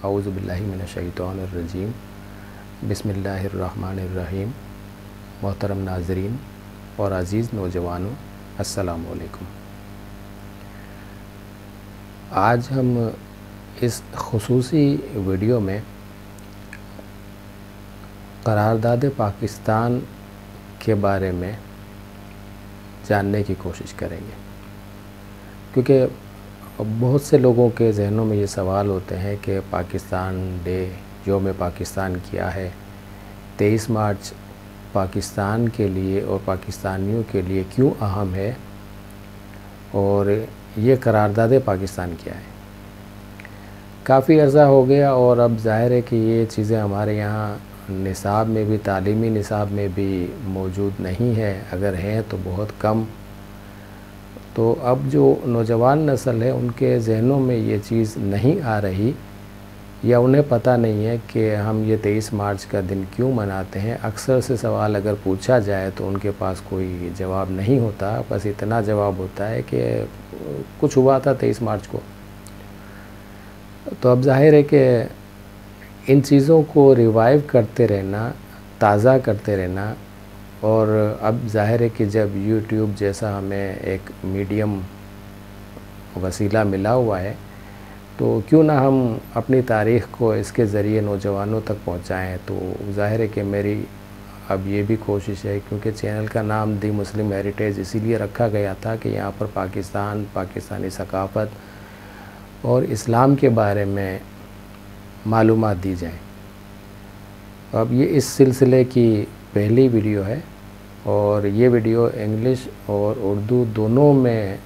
اعوذ باللہ من الشیطان الرجیم بسم اللہ الرحمن الرحیم۔ محترم ناظرین اور عزیز نوجوانوں، السلام علیکم۔ آج ہم اس خصوصی ویڈیو میں قرارداد پاکستان کے بارے میں جاننے کی کوشش کریں گے، کیونکہ بہت سے لوگوں کے ذہنوں میں یہ سوال ہوتے ہیں کہ پاکستان ڈے، یوم پاکستان کیا ہے، 23 مارچ پاکستان کے لیے اور پاکستانیوں کے لیے کیوں اہم ہے، اور یہ قرارداد پاکستان کیا ہے۔ کافی عرصہ ہو گیا اور اب ظاہر ہے کہ یہ چیزیں ہمارے یہاں نصاب میں بھی، تعلیمی نصاب میں بھی موجود نہیں ہے، اگر ہیں تو بہت کم۔ تو اب جو نوجوان نسل ہے ان کے ذہنوں میں یہ چیز نہیں آ رہی، یا انہیں پتہ نہیں ہے کہ ہم یہ 23 مارچ کا دن کیوں مناتے ہیں۔ اکثر سے سوال اگر پوچھا جائے تو ان کے پاس کوئی جواب نہیں ہوتا، بس اتنا جواب ہوتا ہے کہ کچھ ہوا تھا 23 مارچ کو۔ تو اب ظاہر ہے کہ ان چیزوں کو ریوائیو کرتے رہنا، تازہ کرتے رہنا، اور اب ظاہر ہے کہ جب یوٹیوب جیسا ہمیں ایک میڈیم وسیلہ ملا ہوا ہے تو کیوں نہ ہم اپنی تاریخ کو اس کے ذریعے نوجوانوں تک پہنچائیں۔ تو ظاہر ہے کہ میری اب یہ بھی کوشش ہے، کیونکہ چینل کا نام دی مسلم ہیریٹیج اسی لیے رکھا گیا تھا کہ یہاں پر پاکستان، پاکستانی ثقافت اور اسلام کے بارے میں معلومات دی جائیں۔ اب یہ اس سلسلے کی پہلی ویڈیو ہے، اور یہ ویڈیو انگلش اور اردو دونوں میں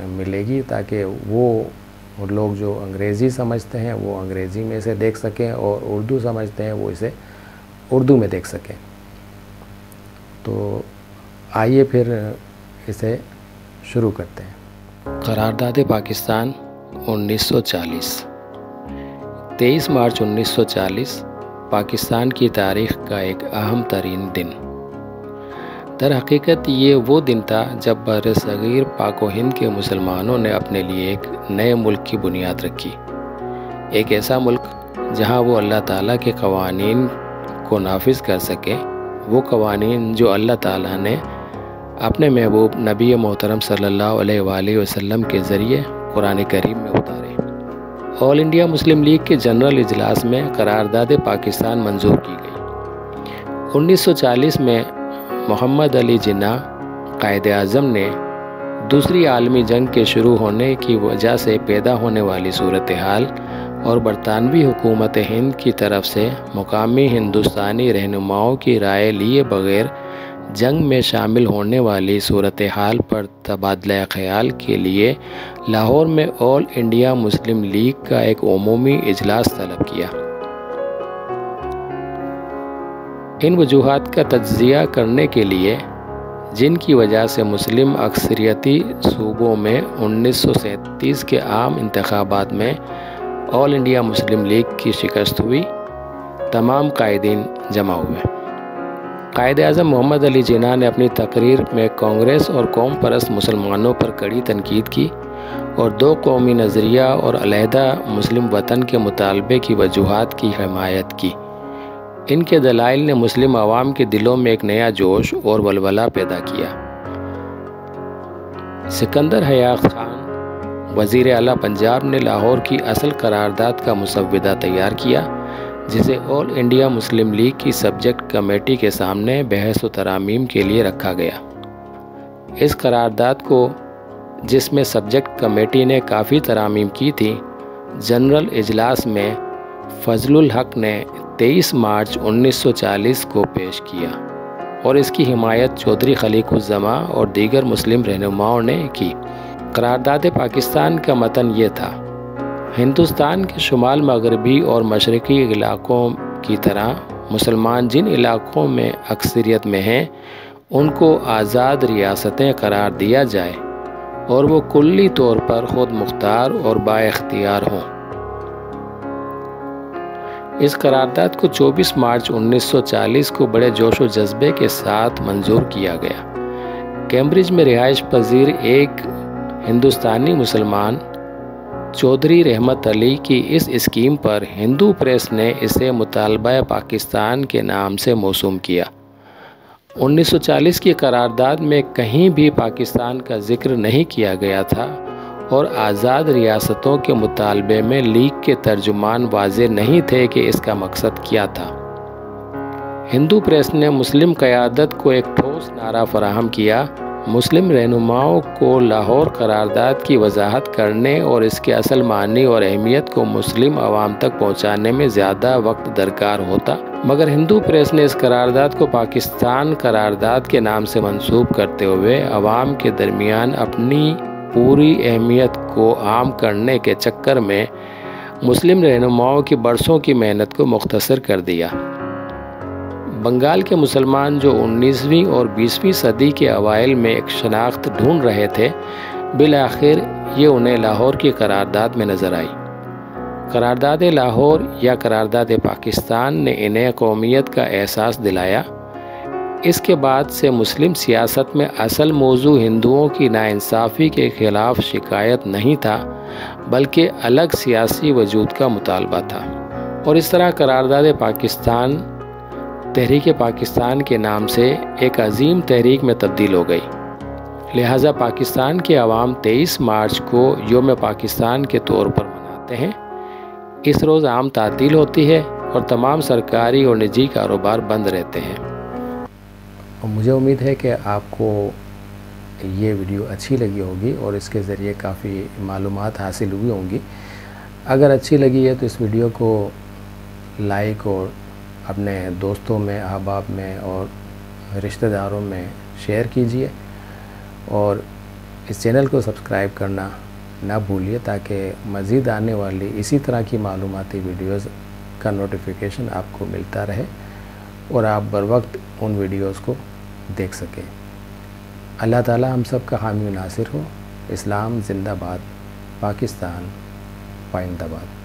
ملے گی، تاکہ وہ لوگ جو انگریزی سمجھتے ہیں وہ انگریزی میں اسے دیکھ سکیں، اور اردو سمجھتے ہیں وہ اسے اردو میں دیکھ سکیں۔ تو آئیے پھر اسے شروع کرتے ہیں۔ قرارداد پاکستان 1940۔ 23 مارچ 1940 پاکستان کی تاریخ کا ایک اہم ترین دن۔ در حقیقت یہ وہ دن تھا جب برصغیر پاک و ہند کے مسلمانوں نے اپنے لیے ایک نئے ملک کی بنیاد رکھی، ایک ایسا ملک جہاں وہ اللہ تعالیٰ کے قوانین کو نافذ کر سکیں، وہ قوانین جو اللہ تعالیٰ نے اپنے محبوب نبی محترم صلی اللہ علیہ وآلہ وسلم کے ذریعے قرآن کریم میں اتارے۔ آل انڈیا مسلم لیگ کے جنرل اجلاس میں قرارداد پاکستان منظور کی گئی۔ 1940 میں محمد علی جناح قائد اعظم نے دوسری عالمی جنگ کے شروع ہونے کی وجہ سے پیدا ہونے والی صورتحال اور برطانوی حکومت ہند کی طرف سے مقامی ہندوستانی رہنماؤں کی رائے لیے بغیر جنگ میں شامل ہونے والی صورتحال پر تبادلہ خیال کے لیے لاہور میں آل انڈیا مسلم لیگ کا ایک عمومی اجلاس طلب کیا۔ ان وجوہات کا تجزیہ کرنے کے لیے جن کی وجہ سے مسلم اکثریتی صوبوں میں 1937 کے عام انتخابات میں آل انڈیا مسلم لیگ کی شکست ہوئی، تمام قائدین جمع ہوئے۔ قائد اعظم محمد علی جناح نے اپنی تقریر میں کانگریس اور قوم پرست مسلمانوں پر کڑی تنقید کی اور دو قومی نظریہ اور علیحدہ مسلم وطن کے مطالبے کی وجوہات کی حمایت کی۔ ان کے دلائل نے مسلم عوام کے دلوں میں ایک نیا جوش اور ولولہ پیدا کیا۔ سکندر حیات خان وزیر اعلیٰ پنجاب نے لاہور کی اصل قرارداد کا مسودہ تیار کیا، جسے آل انڈیا مسلم لیگ کی سبجیکٹ کمیٹی کے سامنے بحث و ترامیم کے لیے رکھا گیا۔ اس قرارداد کو، جس میں سبجیکٹ کمیٹی نے کافی ترامیم کی تھی، جنرل اجلاس میں فضل الحق نے 23 مارچ 1940 کو پیش کیا، اور اس کی حمایت چودھری خلیق الزماں اور دیگر مسلم رہنماؤں نے کی۔ قرارداد پاکستان کا متن یہ تھا: ہندوستان کے شمال مغربی اور مشرقی علاقوں کی طرح مسلمان جن علاقوں میں اکثریت میں ہیں ان کو آزاد ریاستیں قرار دیا جائے، اور وہ کلی طور پر خود مختار اور با اختیار ہوں۔ اس قرارداد کو 24 مارچ 1940 کو بڑے جوش و جذبے کے ساتھ منظور کیا گیا۔ کیمبرج میں رہائش پذیر ایک ہندوستانی مسلمان چودھری رحمت علی کی اس اسکیم پر ہندو پریس نے اسے مطالبہ پاکستان کے نام سے موسوم کیا۔ 1940 کی قرارداد میں کہیں بھی پاکستان کا ذکر نہیں کیا گیا تھا اور آزاد ریاستوں کے مطالبے میں لیگ کے ترجمان واضح نہیں تھے کہ اس کا مقصد کیا تھا۔ ہندو پریس نے مسلم قیادت کو ایک ٹھوس نعرہ فراہم کیا: مسلم رہنماؤں کو لاہور قرارداد کی وضاحت کرنے اور اس کے اصل معنی اور اہمیت کو مسلم عوام تک پہنچانے میں زیادہ وقت درکار ہوتا، مگر ہندو پریس نے اس قرارداد کو پاکستان قرارداد کے نام سے منسوب کرتے ہوئے عوام کے درمیان اپنی پوری اہمیت کو عام کرنے کے چکر میں مسلم رہنماؤں کی برسوں کی محنت کو مختصر کر دیا۔ بنگال کے مسلمان جو 19ویں اور 20ویں صدی کے اوائل میں ایک شناخت ڈھونڈ رہے تھے، بالآخر یہ انہیں لاہور کی قرارداد میں نظر آئی۔ قرارداد لاہور یا قرارداد پاکستان نے انہیں قومیت کا احساس دلایا۔ اس کے بعد سے مسلم سیاست میں اصل موضوع ہندوؤں کی ناانصافی کے خلاف شکایت نہیں تھا، بلکہ الگ سیاسی وجود کا مطالبہ تھا، اور اس طرح قرارداد پاکستان تحریک پاکستان کے نام سے ایک عظیم تحریک میں تبدیل ہو گئی۔ لہٰذا پاکستان کے عوام 23 مارچ کو یوم پاکستان کے طور پر مناتے ہیں۔ اس روز عام تعطیل ہوتی ہے اور تمام سرکاری اور نجی کاروبار بند رہتے ہیں۔ مجھے امید ہے کہ آپ کو یہ ویڈیو اچھی لگی ہوگی اور اس کے ذریعے کافی معلومات حاصل ہوئی ہوں گی۔ اگر اچھی لگی ہے تو اس ویڈیو کو لائک اور اپنے دوستوں میں، احباب میں اور رشتہ داروں میں شیئر کیجیے، اور اس چینل کو سبسکرائب کرنا نہ بھولیے تاکہ مزید آنے والی اسی طرح کی معلوماتی ویڈیوز کا نوٹیفیکیشن آپ کو ملتا رہے اور آپ بر وقت ان ویڈیوز کو دیکھ سکیں۔ اللہ تعالی ہم سب کا حامی و ناصر ہو۔ اسلام زندہ باد، پاکستان پائندہ باد۔